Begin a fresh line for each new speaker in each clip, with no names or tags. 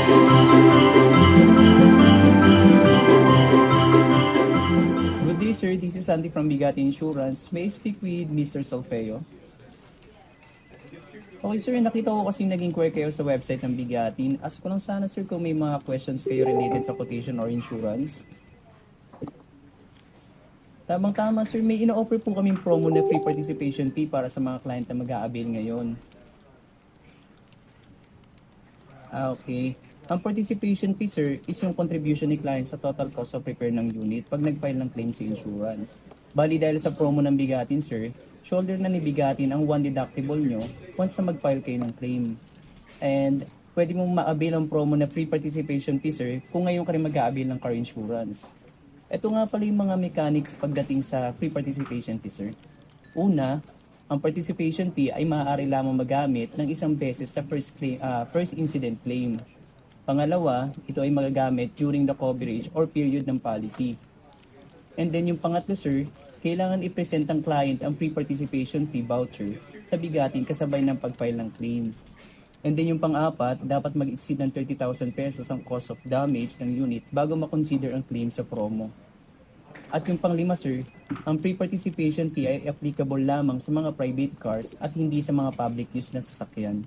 Good day, sir. This is Sandy from Bigati Insurance. May I speak with Mr. Solfeo? Okay, sir. Nakita ko kasi naging inquire kayo sa website ng Bigati. Ask ko lang sana, sir, kung may mga questions kayo related sa quotation or insurance. Tamang-tama, sir. May ino-offer po kaming promo na free participation fee para sa mga client na mag-a-avail ngayon. Okay. Ang participation fee, sir, is yung contribution ni client sa total cost of repair ng unit pag nag-file ng claim sa insurance. Bali dahil sa promo ng Bigatin, sir, shoulder na ni Bigatin ang one deductible nyo once na mag-file kayo ng claim. And pwede mong ma-avail ang promo na free participation fee, sir, kung ngayon ka rin mag-a-avail ng car insurance. Ito nga pala yung mga mechanics pagdating sa free participation fee, sir. Una, ang participation fee ay maaari lamang magamit ng isang beses sa first incident claim. Pangalawa, ito ay magagamit during the coverage or period ng policy. And then yung pangatlo, sir, kailangan i-present ang client ang free participation fee voucher sa Bigatin kasabay ng pag-file ng claim. And then yung pang-apat, dapat mag-exceed ng 30,000 pesos ang cost of damage ng unit bago makonsider ang claim sa promo. At yung pang-lima, sir, ang free participation fee ay applicable lamang sa mga private cars at hindi sa mga public use na sasakyan.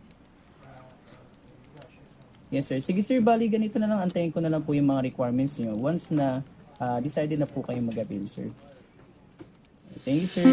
Yes, sir. Sige, sir, bali ganito na lang. Antayin ko na lang po yung mga requirements niyo once na decided na po kayo mag-avail, sir. Thank you, sir.